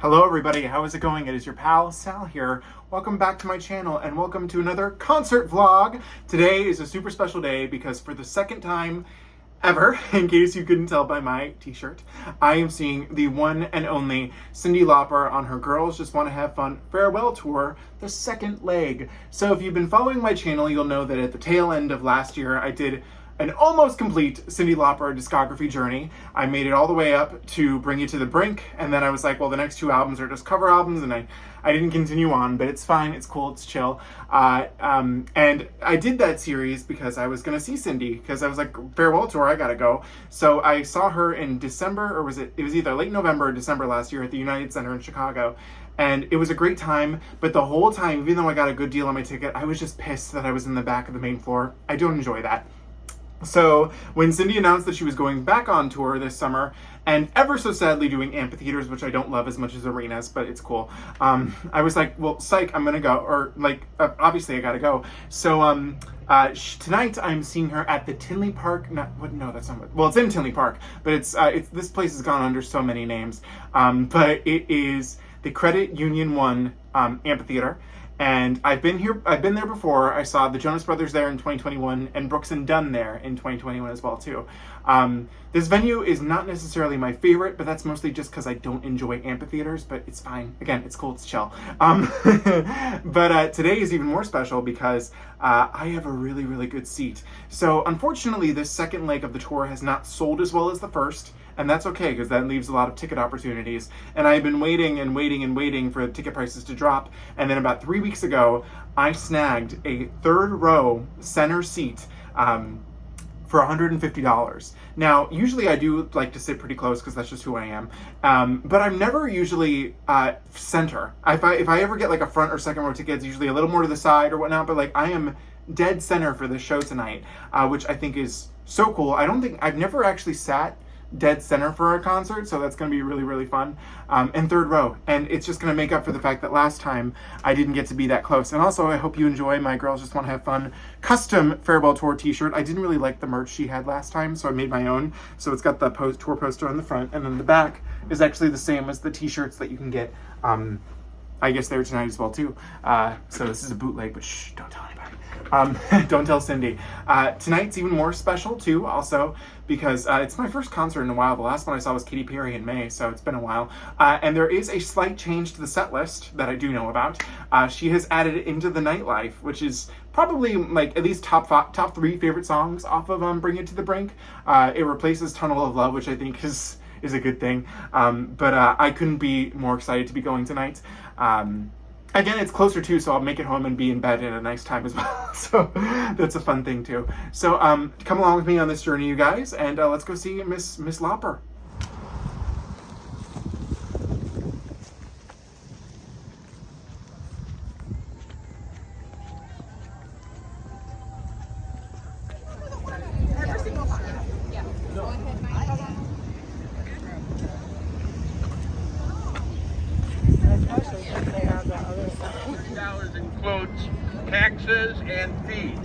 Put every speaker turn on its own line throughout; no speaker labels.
Hello everybody, how is it going? It is your pal Sal here. Welcome back to my channel and welcome to another concert vlog. Today is a super special day because for the second time ever, in case you couldn't tell by my t-shirt, I am seeing the one and only Cyndi Lauper on her Girls Just Want to Have Fun farewell tour, the second leg. So if you've been following my channel, you'll know that at the tail end of last year, I did an almost complete Cyndi Lauper discography journey. I made it all the way up to Bring You to the Brink, and then I was like, well, the next two albums are just cover albums, and I didn't continue on, but it's fine, it's cool, it's chill. And I did that series because I was gonna see Cyndi, because I was like, farewell tour, I gotta go. So I saw her in December, or it was either late November or December last year at the United Center in Chicago. And it was a great time, but the whole time, even though I got a good deal on my ticket, I was just pissed that I was in the back of the main floor. I don't enjoy that. So when Cyndi announced that she was going back on tour this summer, and ever so sadly doing amphitheaters, which I don't love as much as arenas, but it's cool, I was like, well, psych, I'm gonna go, or like, obviously I gotta go. So tonight I'm seeing her at the Tinley Park, no, that's not, well, it's in Tinley Park, but it's this place has gone under so many names, but it is the Credit Union 1 Amphitheatre. And I've been there before. I saw the Jonas Brothers there in 2021 and Brooks and Dunn there in 2021 as well too. This venue is not necessarily my favorite, but that's mostly just because I don't enjoy amphitheaters, but it's fine. Again, it's cool, it's chill. But today is even more special because I have a really, really good seat. So unfortunately, this second leg of the tour has not sold as well as the first. And that's okay, because that leaves a lot of ticket opportunities. And I've been waiting and waiting and waiting for ticket prices to drop. And then about 3 weeks ago, I snagged a third row center seat for $150. Now, usually I do like to sit pretty close because that's just who I am. But I'm never usually center. If I ever get like a front or second row ticket, it's usually a little more to the side or whatnot. But like I am dead center for this show tonight, which I think is so cool. I've never actually sat dead center for a concert, so that's going to be really, really fun. And third row, and it's just going to make up for the fact that last time I didn't get to be that close. And also, I hope you enjoy my Girls Just Want to Have Fun custom farewell tour t-shirt. I didn't really like the merch she had last time, so I made my own. So it's got the tour poster on the front, and then the back is actually the same as the t-shirts that you can get I guess there tonight as well too. So this is a bootleg, but shh, don't tell anybody. Don't tell Cyndi. Tonight's even more special too, also, because it's my first concert in a while. The last one I saw was Katy Perry in May, so it's been a while. And there is a slight change to the set list that I do know about. She has added into the Nightlife, which is probably like at least top 3 favorite songs off of Bring It to the Brink. It replaces Tunnel of Love, which I think is a good thing. But I couldn't be more excited to be going tonight. Again, it's closer too, so I'll make it home and be in bed at a nice time as well. So that's a fun thing too. So come along with me on this journey, you guys, and let's go see Miss Lauper.
$40 includes taxes and fees.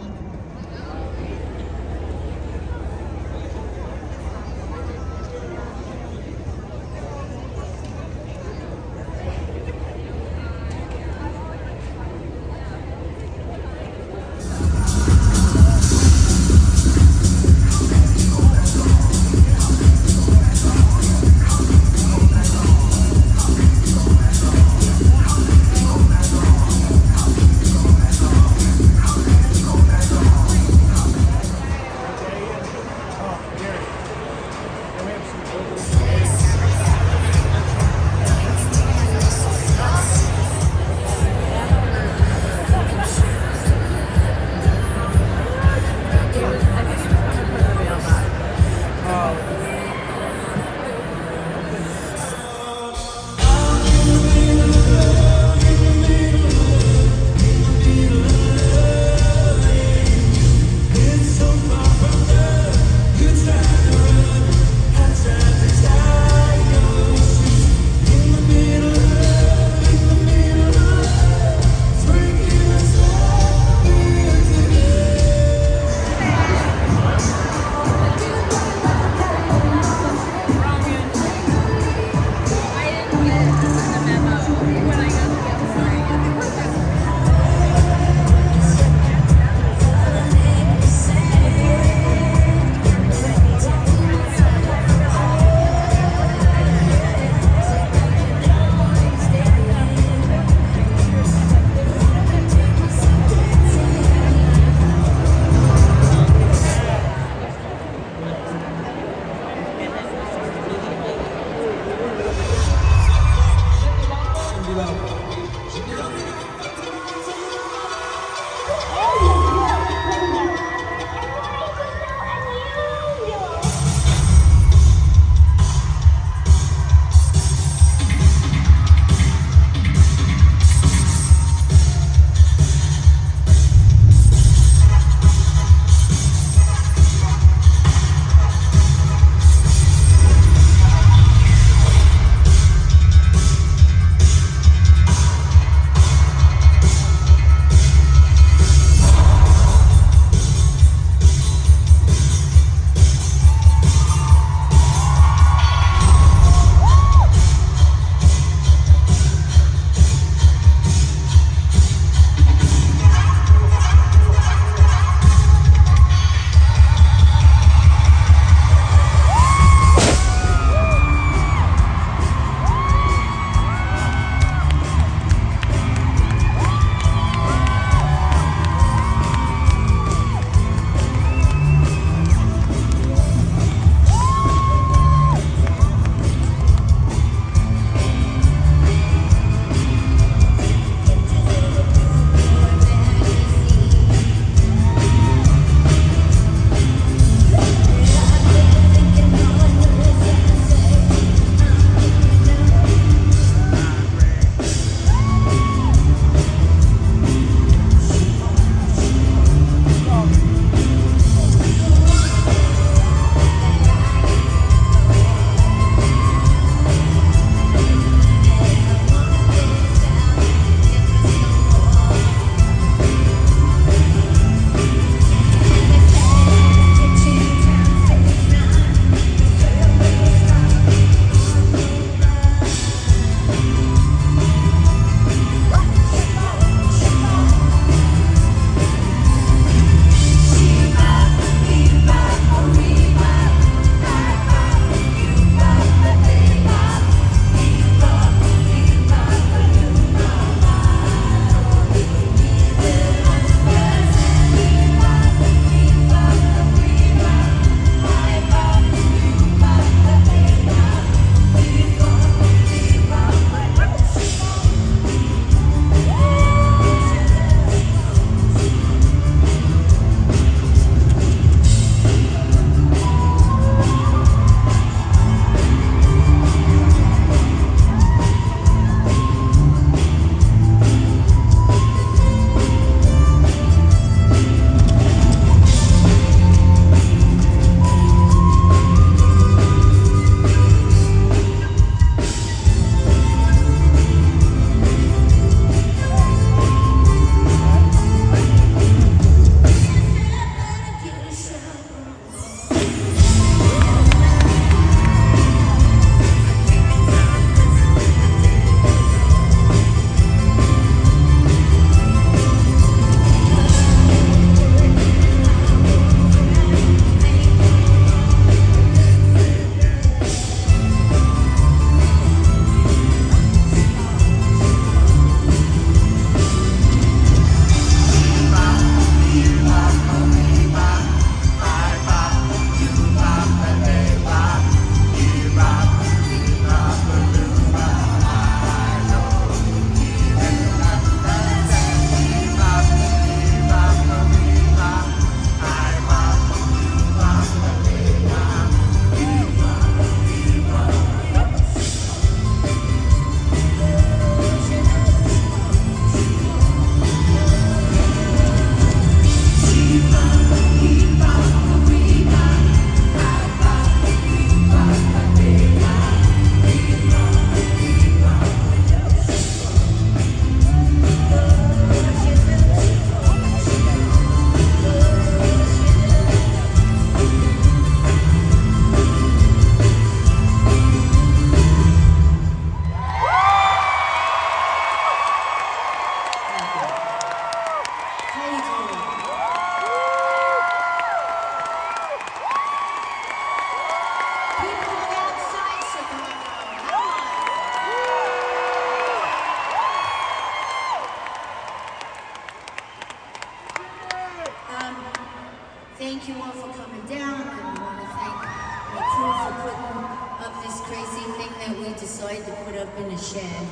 shed.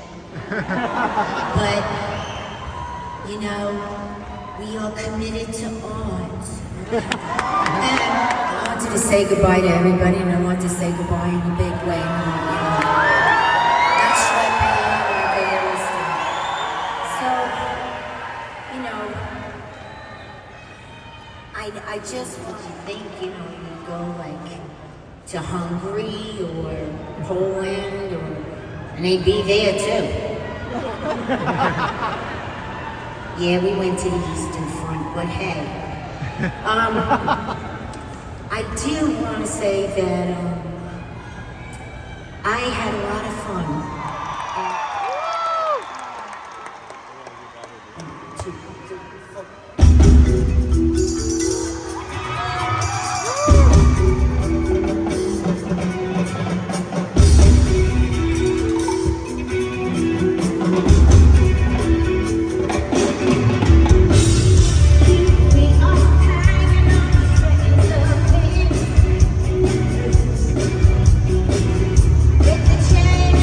But, you know, we are committed to art. And I wanted to say goodbye to everybody, and I want to say goodbye in a big way. Not schleppy or egoistic. So, you know, I just want to think, you know, you go like to Hungary or Poland and they'd be there too. Yeah, we went to the Eastern Front, but hey. I do want to say that I had a lot of fun. With the chain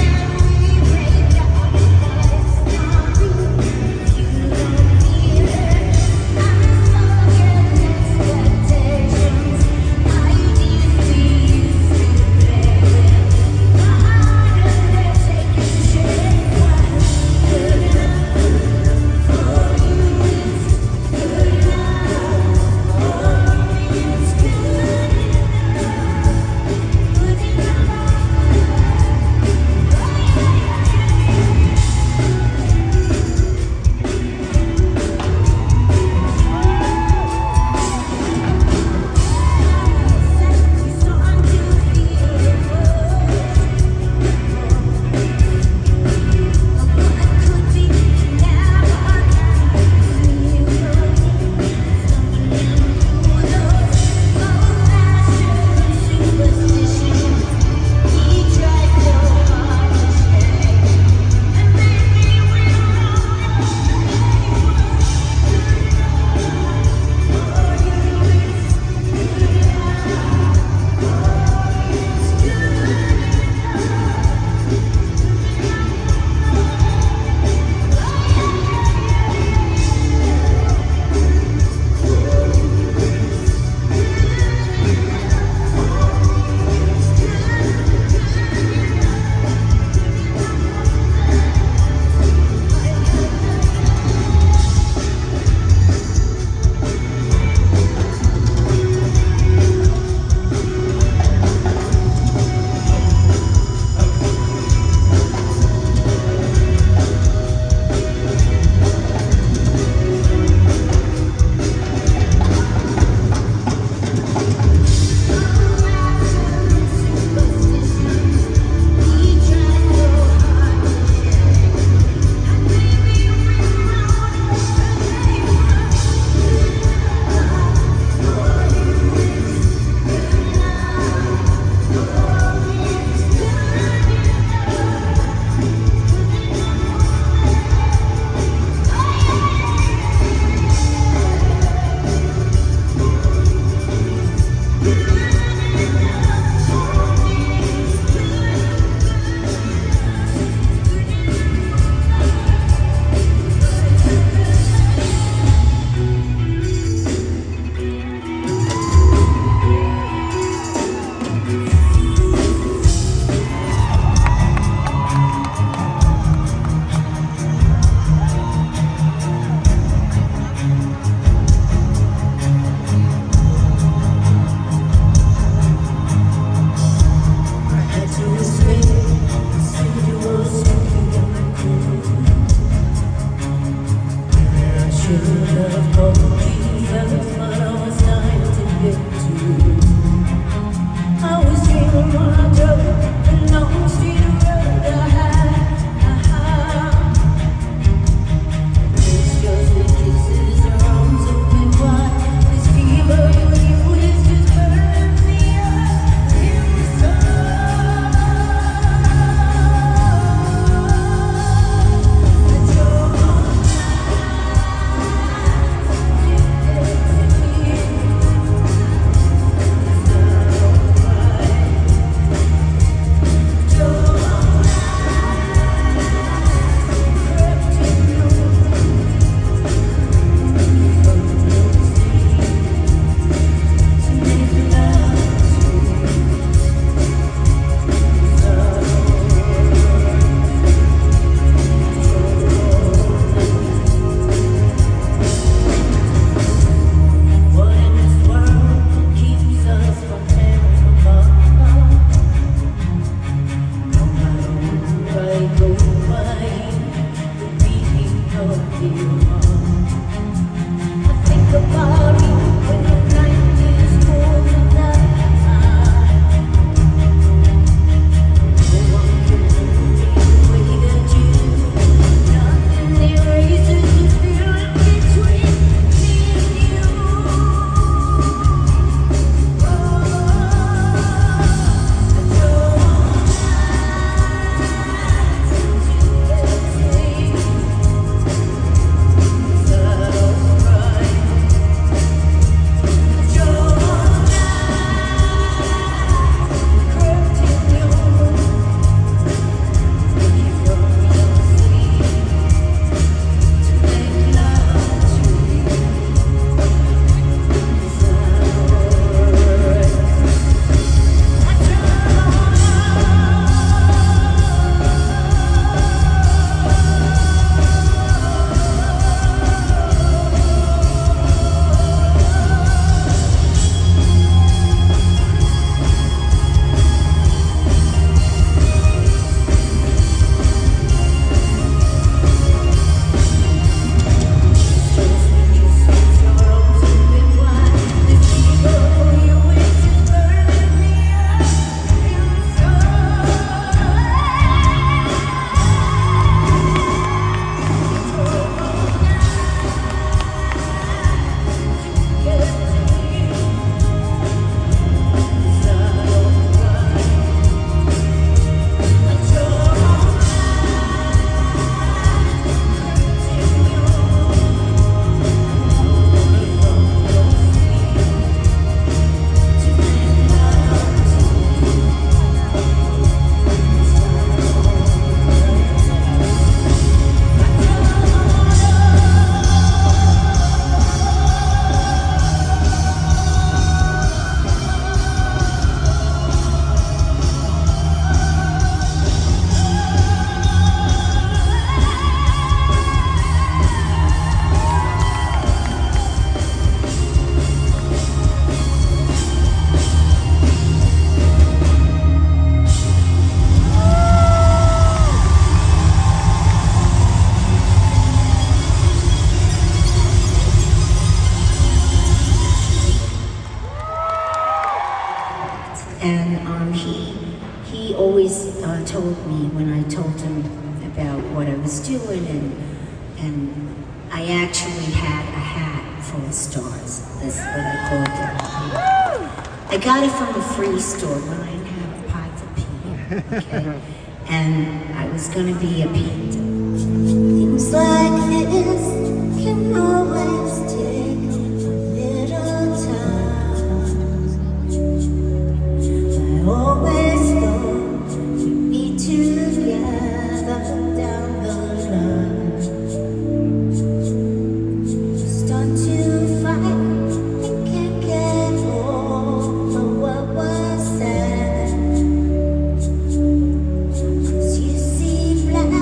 I was doing, and I actually had a hat full of stars. That's what I called it. I got it from a free store when I didn't have a pot to pee, okay? And I was gonna be a painter. Things like this can always take a little time. I always thought we'd be together down the line. Start to fight and can't get over what was said. 'Cause you see black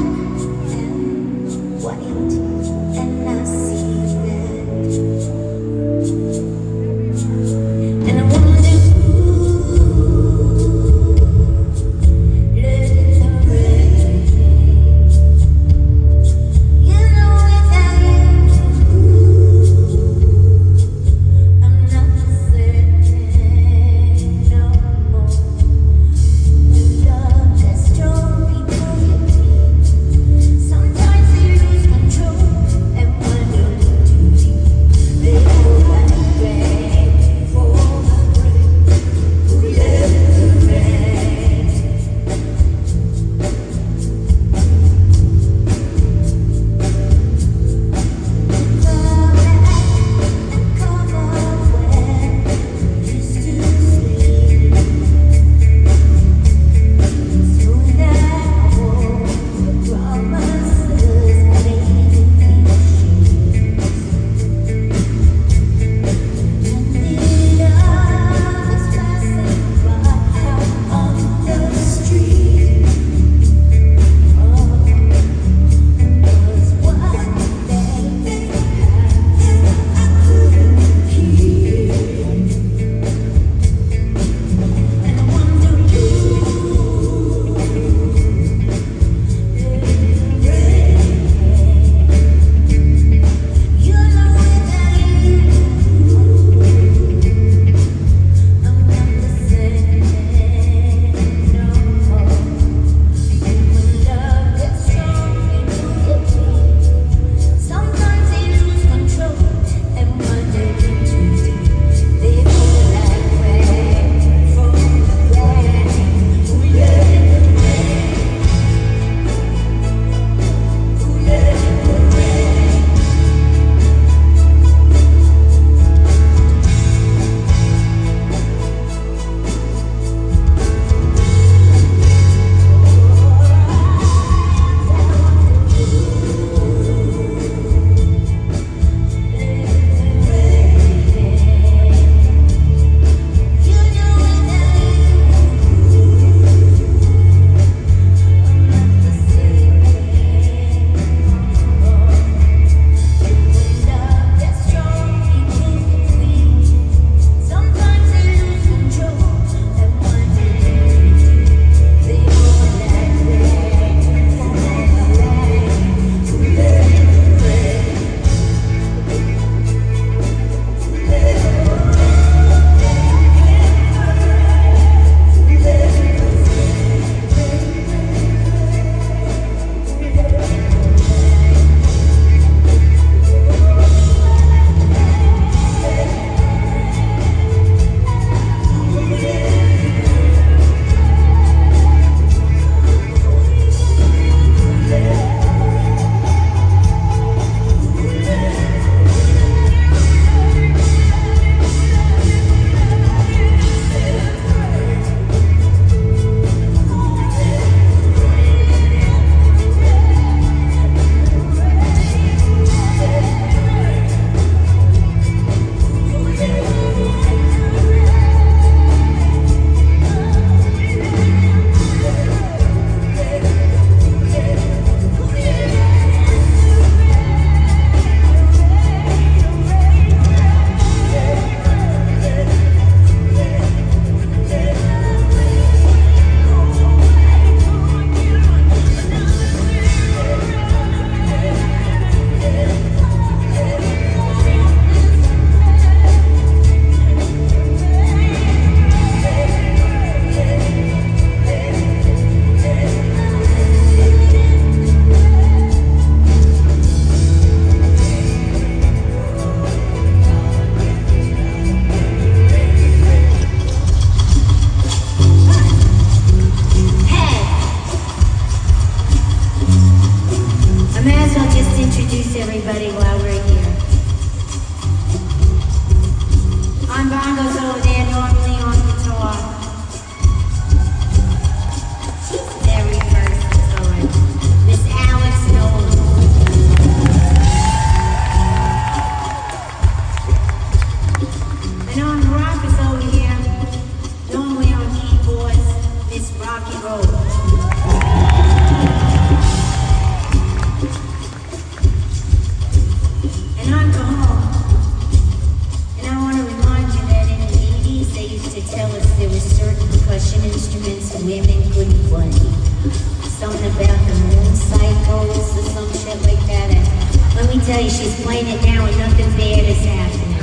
playing it down when nothing bad is happening.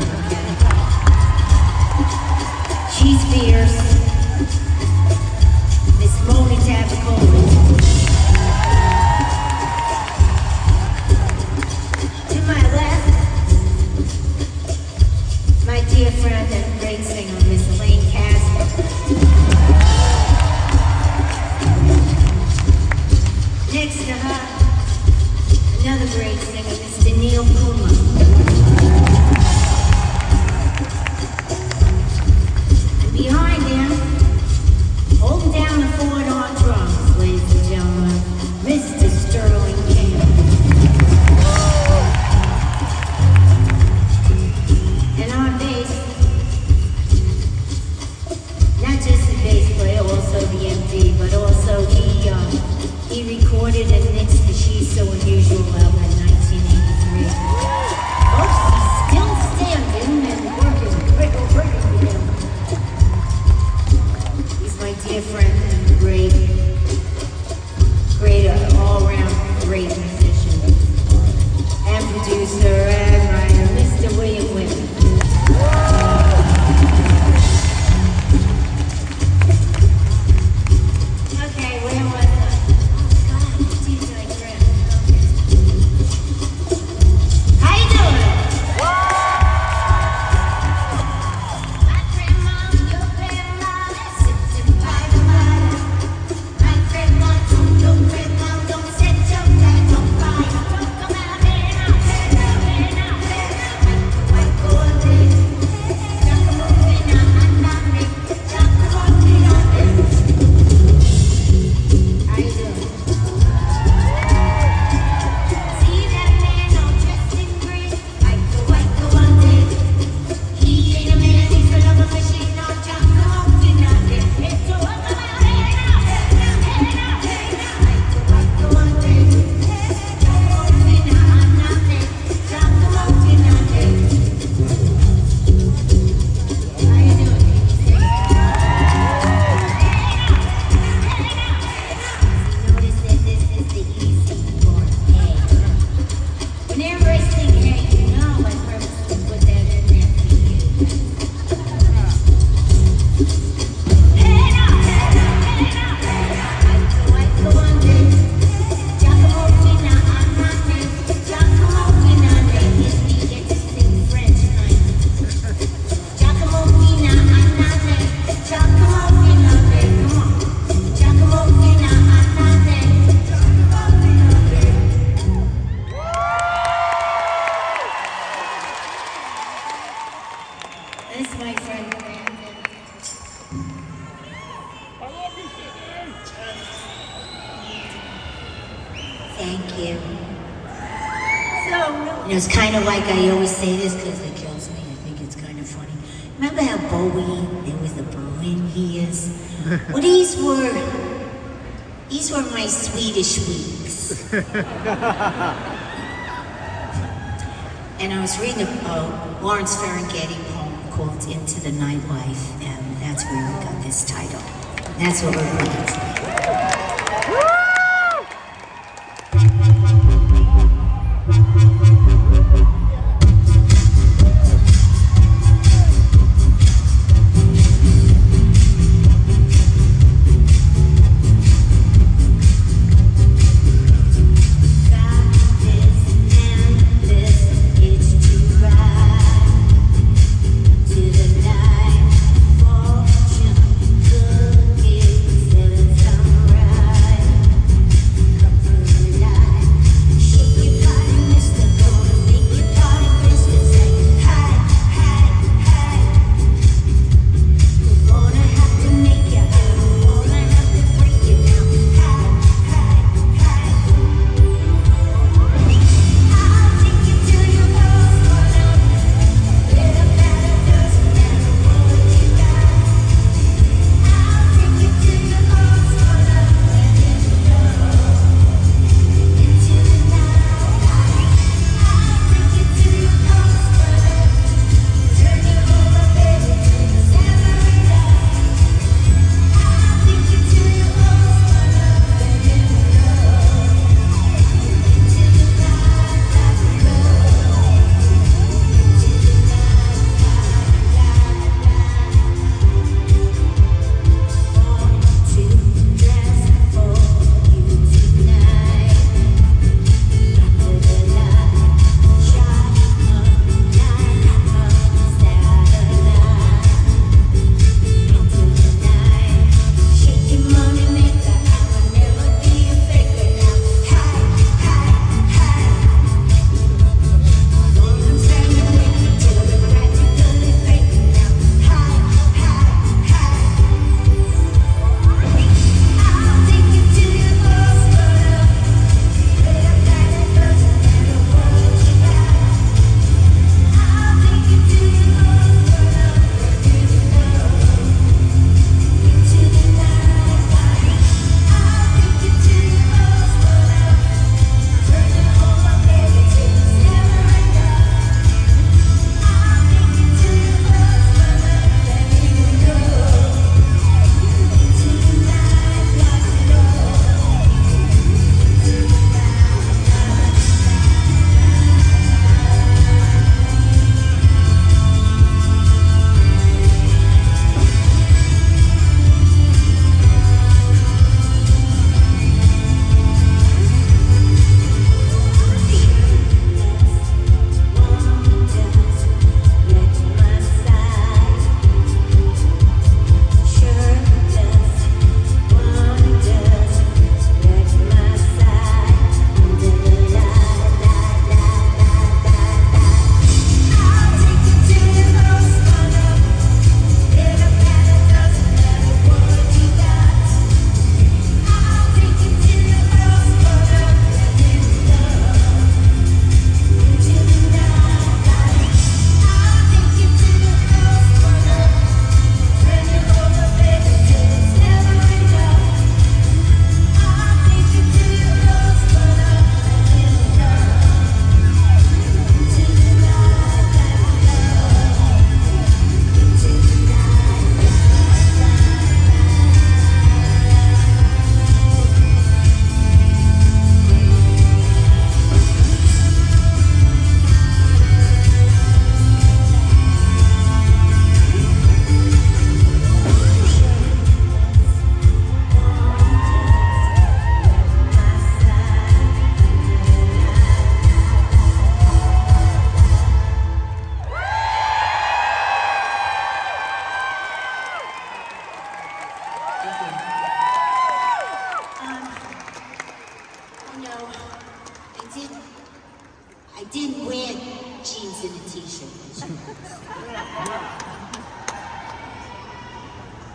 She's fierce. Miss Moni Tabacola. To my left, my dear friend and great singer, Miss Elaine Casper. Next to her, another great singer, Mr. Neil Puma. And behind him, holding down the four-door drums, ladies and gentlemen, Mr. Sterling Campbell. And on bass, not just the bass player, also the MD, but also he recorded and mixed the She's So Unusual album in 1983. Folks, he's still standing and working. He's my dear friend and great all-around great musician and producer and writer, Mr. William Whitman. Okay, where was I? God, what did I grab? How you doing? My grandma, your grandma, sitting by the fire. My grandma, your grandma, don't set your life on fire. Don't come out there now, white boy, Jacko Mofina, Anami, Jacko Mofina. How you doing? See that man all dressed in green? Iko Iko one day. He ain't a man, he's a love machine. No Jacko Mofina. It's all about Iko Iko one day. Jacko Mofina, Anami, Jacko Mofina. How you doing? Notice that this is the easy part. Hey. Whenever I sing hey, you know I purposely put that in there for you. Iko one day. Jacko Mofina, Anami, Jacko Mofina. If we get to sing French, Jacko Mofina, Anami, Jacko Mofina. Come on. Jacko Mofina, Anami, Jacko Mofina. This is my friend Brandon. Thank you. So, it's kind of like I always say this because it kills me. I think it's kind of funny. Remember how Bowie, there was the Berlin years? Well, these were my Swedish weeks. And I was reading a Lawrence Ferlinghetti poem called Into the Nightlife, and that's where we got this title. That's what we're looking for. Mr. I didn't wear jeans and a t-shirt.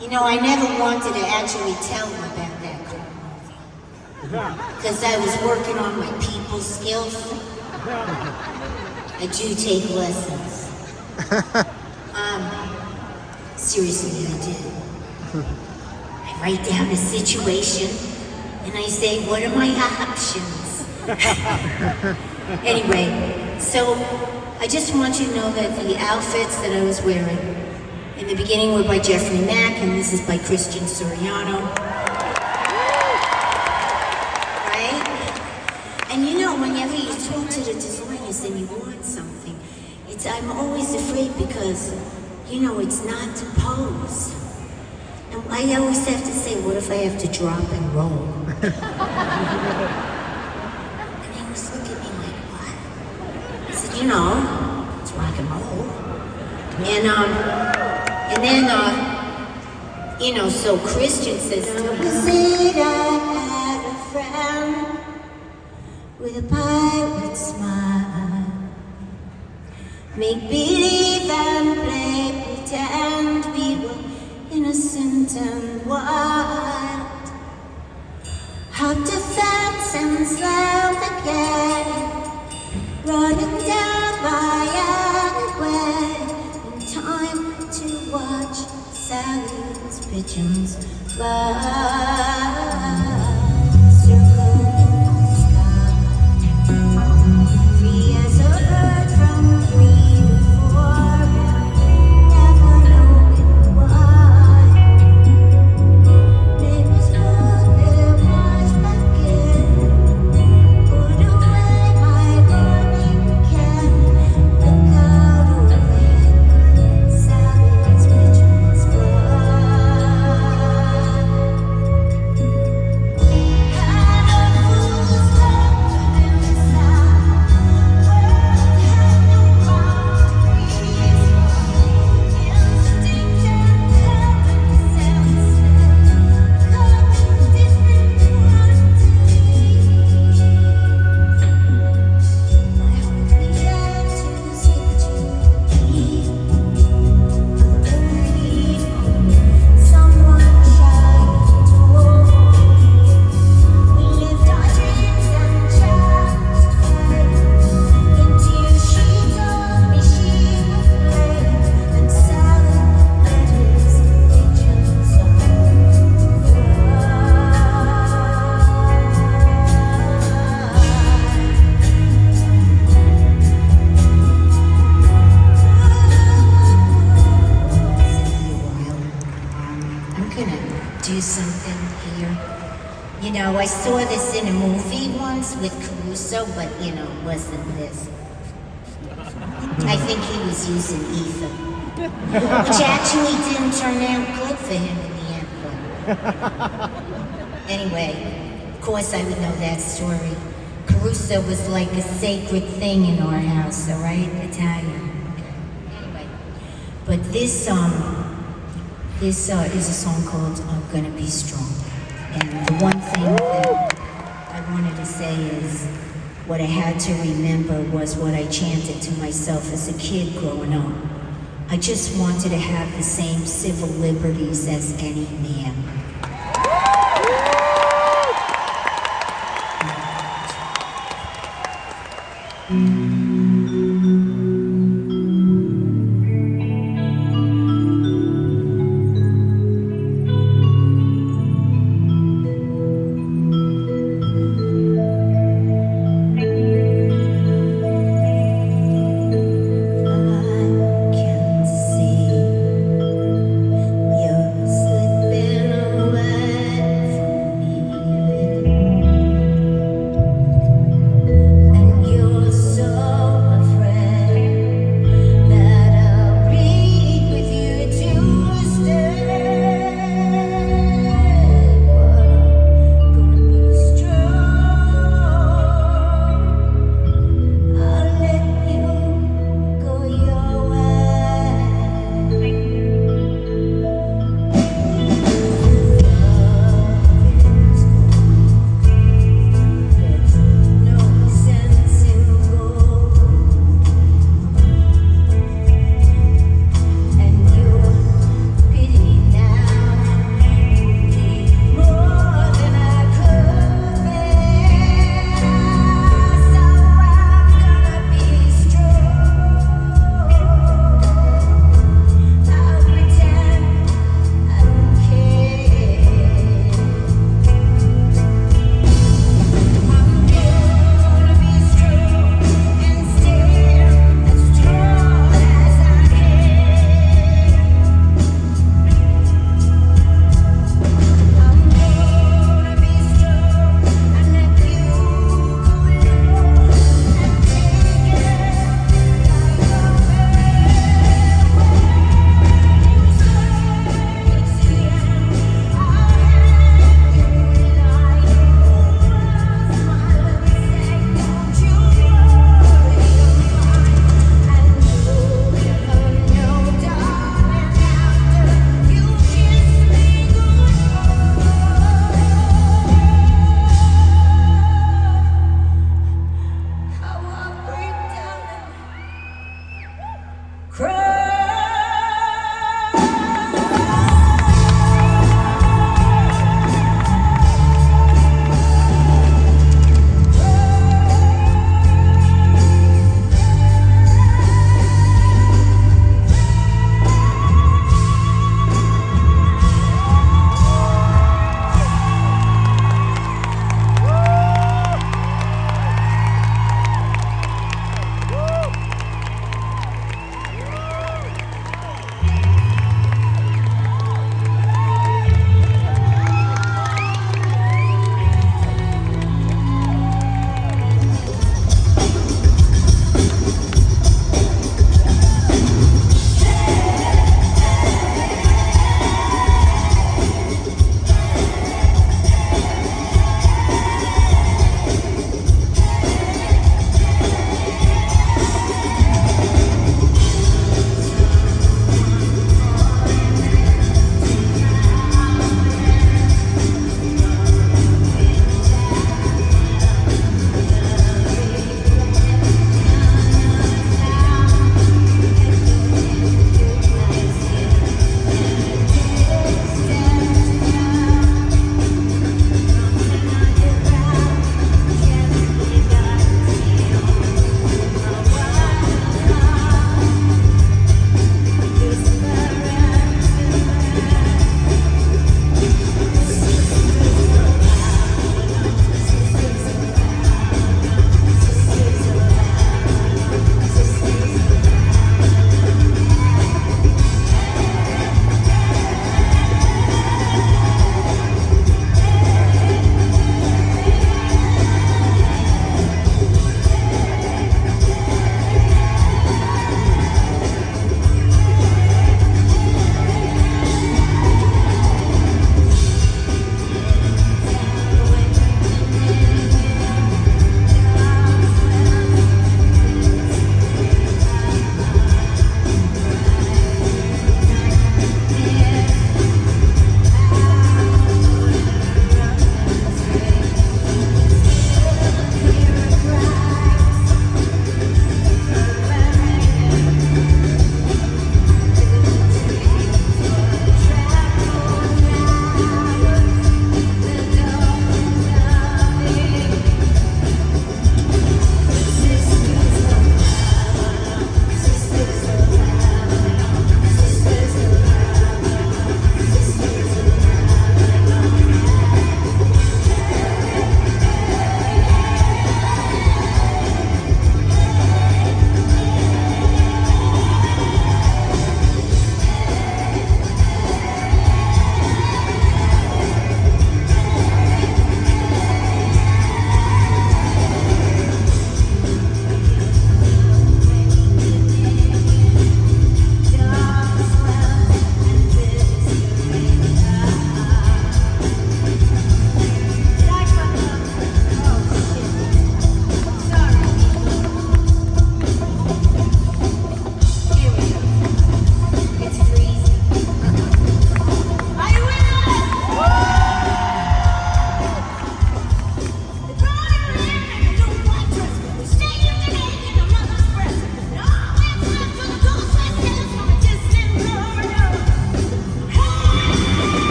You know, I never wanted to actually tell them about that movie. Because I was working on my people skills. I do take lessons. Seriously, I do. I write down a situation and I say, what are my options? Anyway, so I just want you to know that the outfits that I was wearing in the beginning were by Jeffrey Mack, and this is by Christian Soriano. Right? And you know, whenever you talk to the designers and you want something, I'm always afraid because, you know, it's not to pose. And I always have to say, what if I have to drop and roll? And they always look at me like, what? I said, you know, it's rock and roll. And then, you know, so Christian says, was it I had a friend with a pirate smile? Make believe and play pretend we were innocent and wild. Hop the fence and slow again, running down my alleyway in time to watch Sally's pigeons fly. Circle in the sky, free as a bird from tree to forest, never knowing why. Neighbors put their eyes back in, put away my burning can. Look out over Sally's pigeons fly. I saw this in a movie once with Caruso, but you know, it wasn't this. I think he was using ether, which actually didn't turn out good for him in the end. But anyway, of course I would know that story. Caruso was like a sacred thing in our house, all right? Italian. Okay. Anyway, but this is a song called "I'm Gonna Be Strong." And the one thing that I wanted to say is, what I had to remember was what I chanted to myself as a kid growing up. I just wanted to have the same civil liberties as any man.
Afraid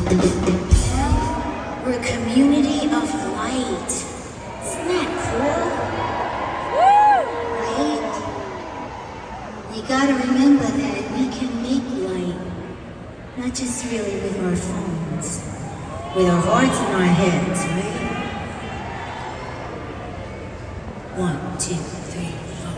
We're a community of light. Isn't that cool? Right? You gotta remember that we can make light, not just really with our phones, with our hearts and our heads, right? 1, 2, 3, 4.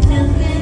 Nothing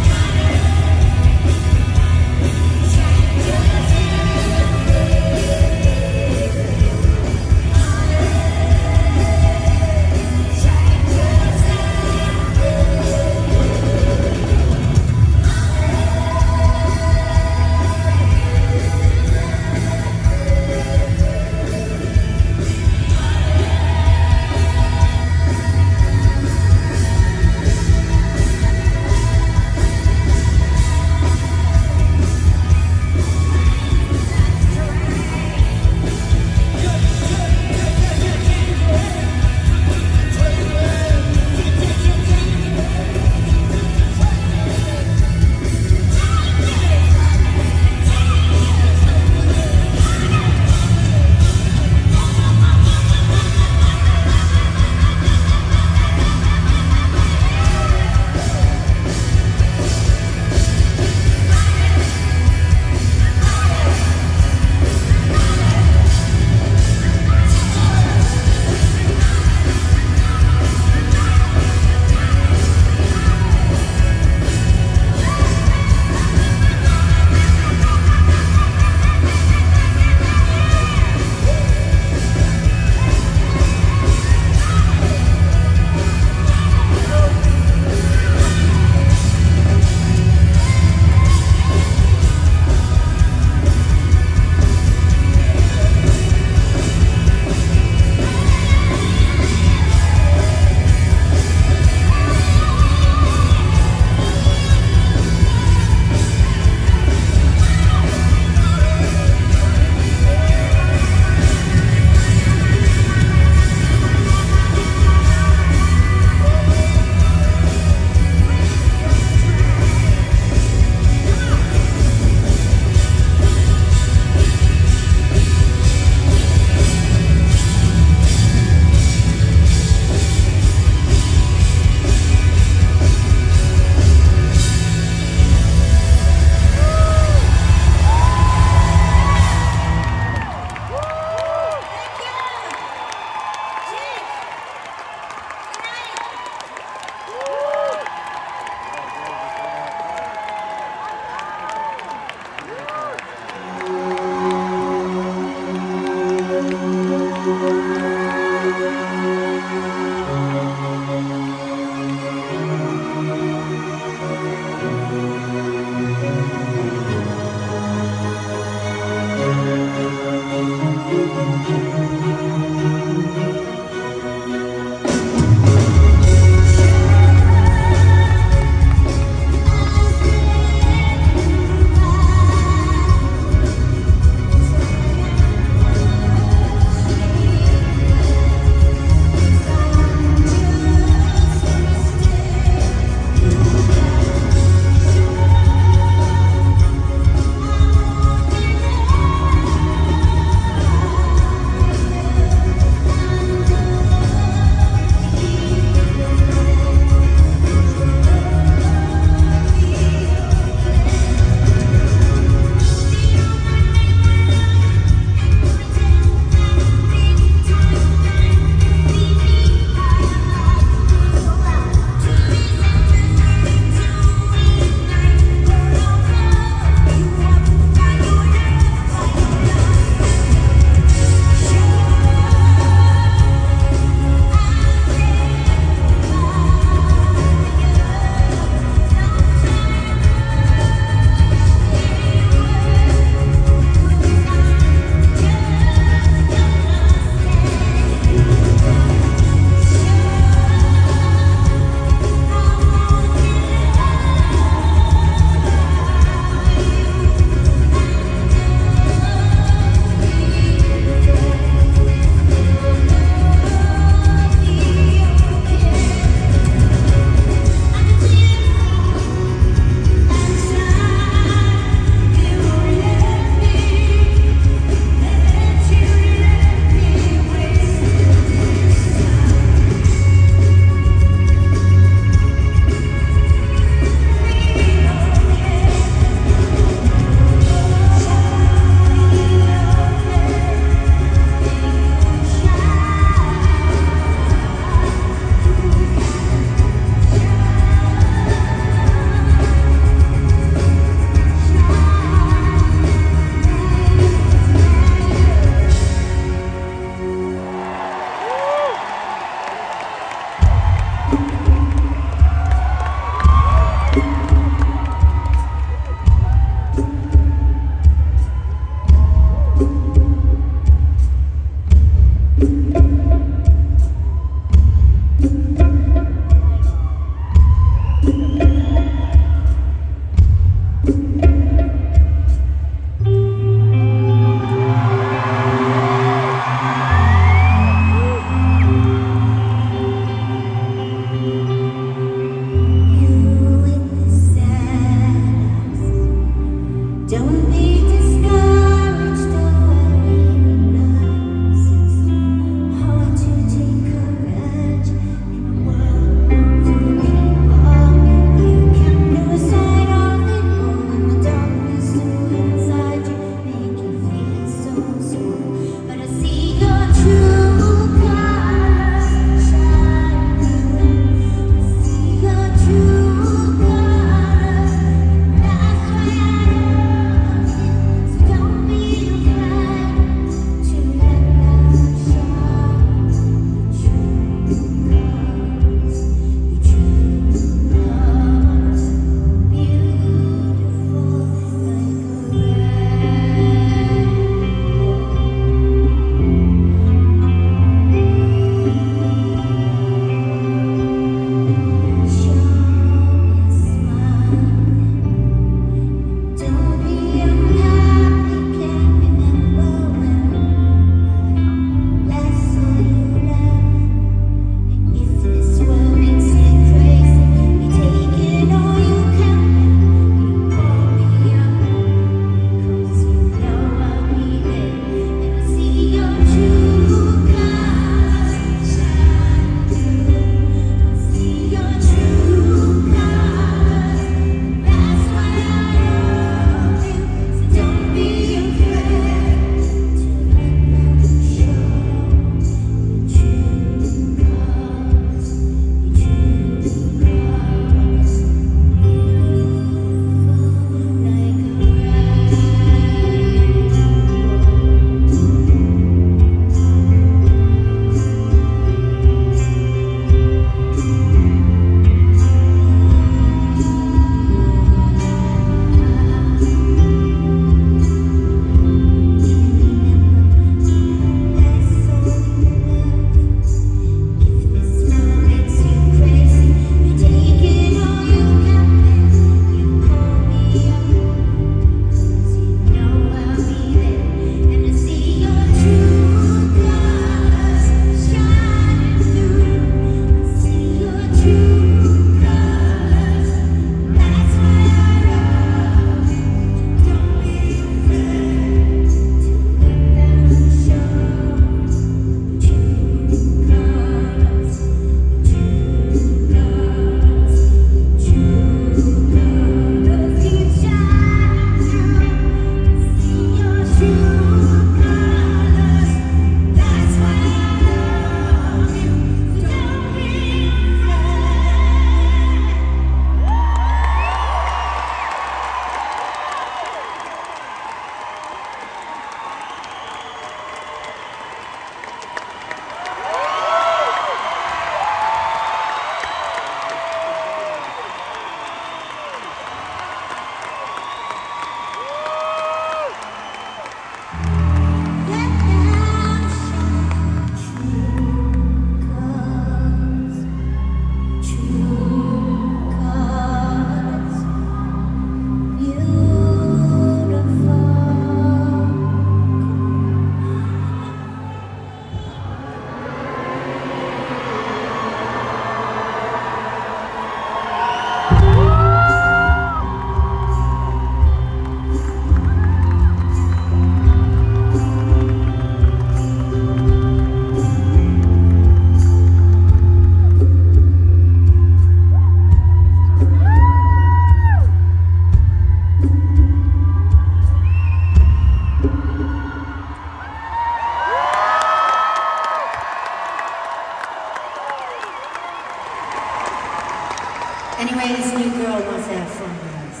Anyway, this new girl wants to have fun with us.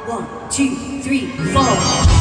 1, 2, 3, 4.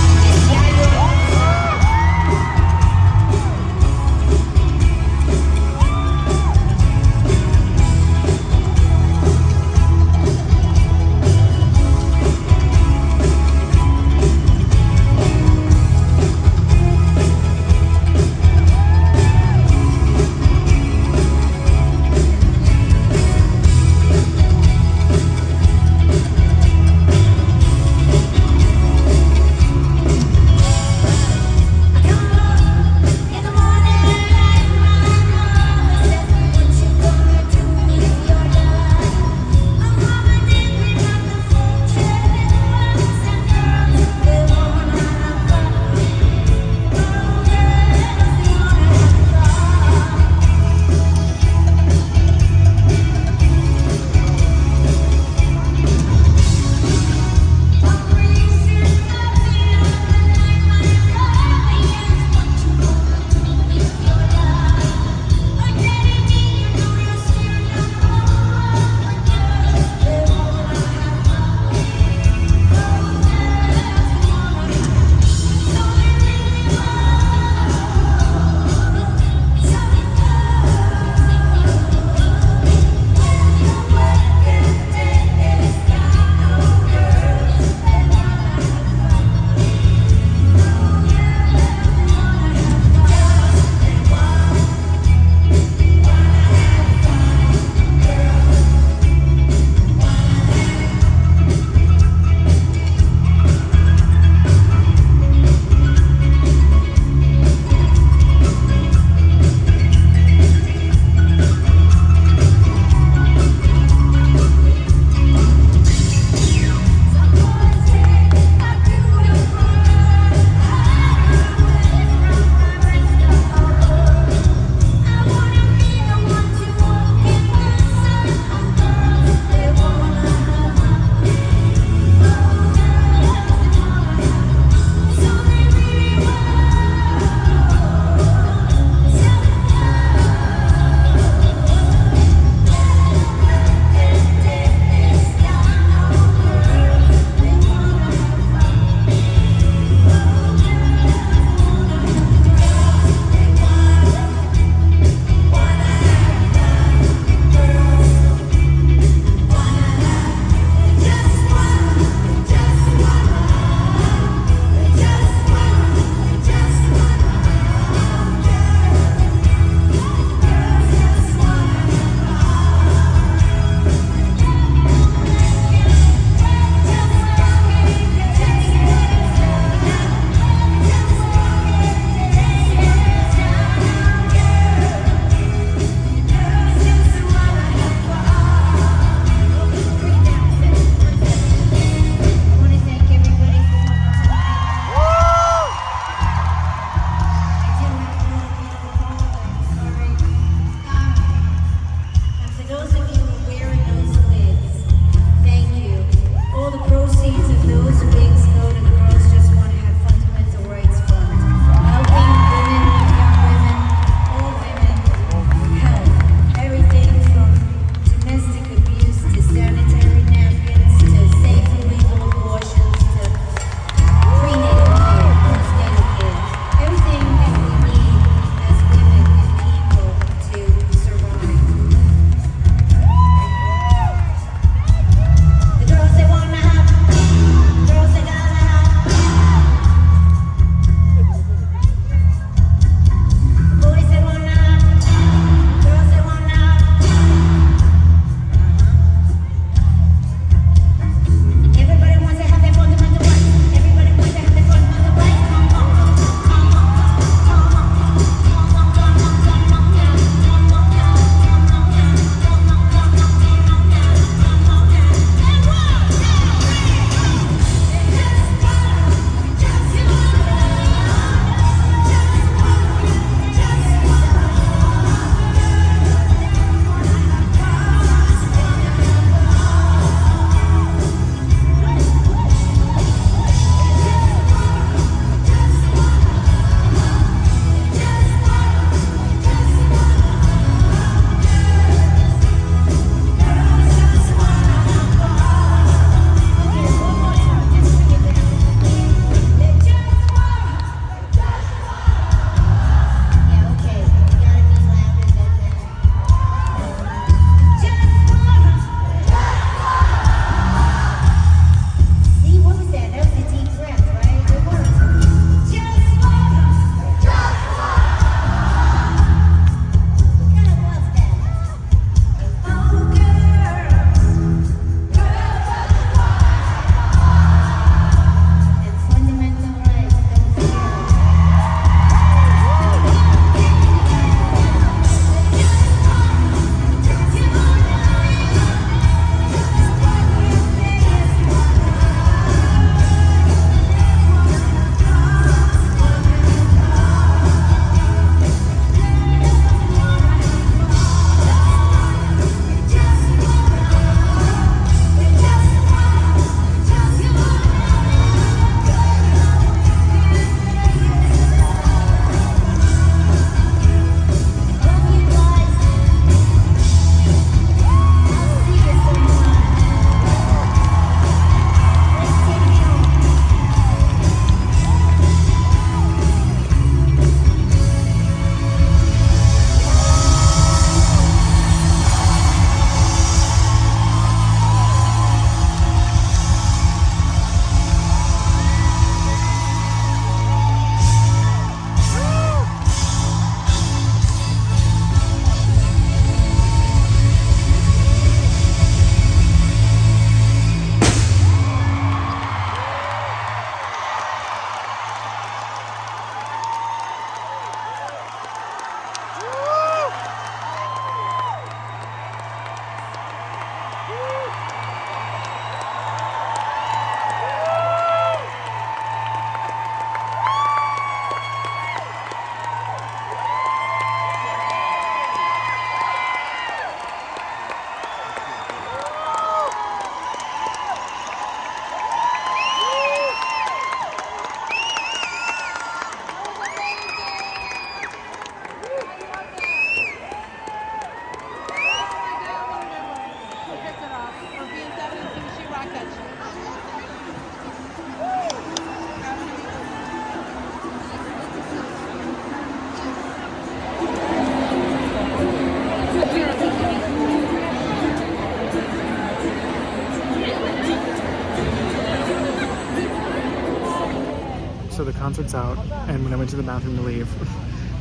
concert's out, and when I went to the bathroom to leave,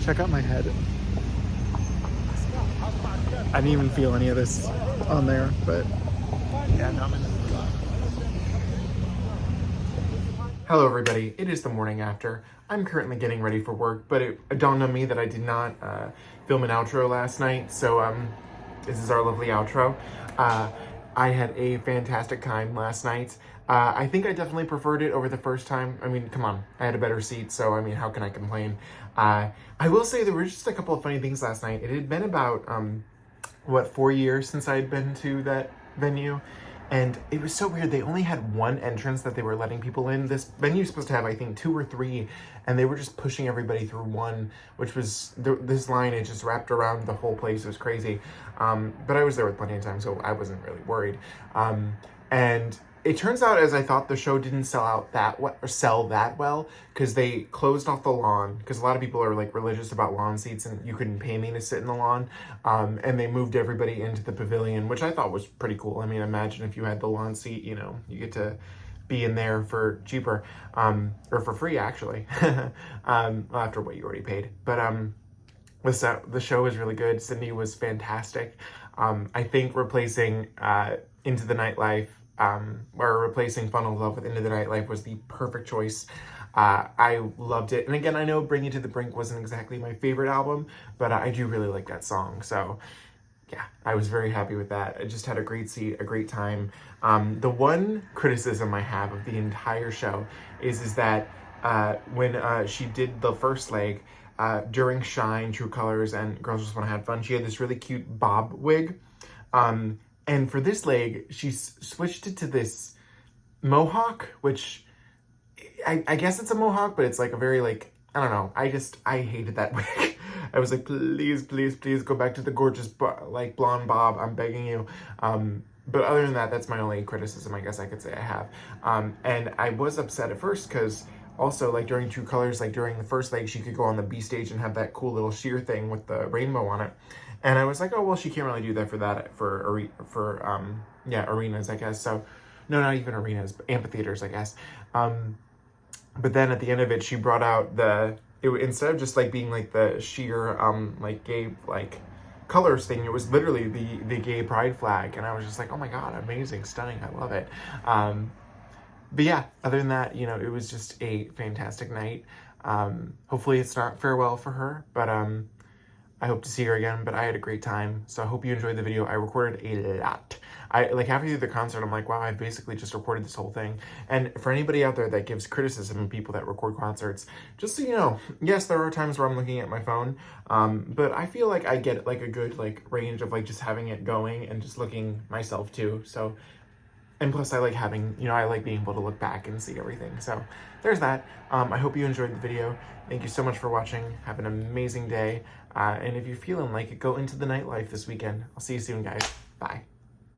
check out my head. I didn't even feel any of this on there, but yeah, no, I'm in. Hello everybody, it is the morning after. I'm currently getting ready for work, but it dawned on me that I did not film an outro last night, so this is our lovely outro. I had a fantastic time last night. I think I definitely preferred it over the first time. I mean, come on, I had a better seat, so I mean, how can I complain? I will say there were just a couple of funny things last night. It had been about, 4 years since I had been to that venue. And it was so weird. They only had one entrance that they were letting people in. This venue is supposed to have, I think, 2 or 3, and they were just pushing everybody through one, which was, this line, it just wrapped around the whole place. It was crazy. But I was there with plenty of time, so I wasn't really worried. And it turns out, as I thought, the show didn't sell that well, because they closed off the lawn, because a lot of people are like religious about lawn seats, and you couldn't pay me to sit in the lawn. And they moved everybody into the pavilion, which I thought was pretty cool. I mean, imagine if you had the lawn seat, you know, you get to be in there for cheaper, or for free, actually, after what you already paid. But the show was really good. Cyndi was fantastic. I think replacing Into the Nightlife, or replacing Funnel Love with Into the Nightlife was the perfect choice. I loved it. And again, I know Bring You to the Brink wasn't exactly my favorite album, but I do really like that song. So yeah, I was very happy with that. I just had a great seat, a great time. The one criticism I have of the entire show is that when she did the first leg, during Shine, True Colors, and Girls Just Wanna Have Fun, she had this really cute bob wig. And for this leg, she switched it to this mohawk, which I guess it's a mohawk, but it's like a very like, I don't know. I hated that wig. I was like, please, please, please go back to the gorgeous like blonde bob. I'm begging you. But other than that, that's my only criticism I guess I could say I have. And I was upset at first because also like during True Colors, like during the first leg, she could go on the B stage and have that cool little sheer thing with the rainbow on it. And I was like, oh, well, she can't really do that for arenas, I guess. So, no, not even arenas, but amphitheaters, I guess. But then at the end of it, she brought out instead of just like being like the sheer, like gay, like colors thing, it was literally the gay pride flag. And I was just like, oh my God, amazing, stunning, I love it. But yeah, other than that, you know, it was just a fantastic night. Hopefully it's not farewell for her, but, I hope to see her again, but I had a great time. So I hope you enjoyed the video. I recorded a lot. Like halfway through the concert, I'm like, wow, I basically just recorded this whole thing. And for anybody out there that gives criticism of people that record concerts, just so you know, yes, there are times where I'm looking at my phone, but I feel like I get like a good like range of like just having it going and just looking myself too. So, and plus I like having, you know, I like being able to look back and see everything. So there's that. I hope you enjoyed the video. Thank you so much for watching. Have an amazing day. And if you're feeling like it, go into the nightlife this weekend. I'll see you soon, guys. Bye.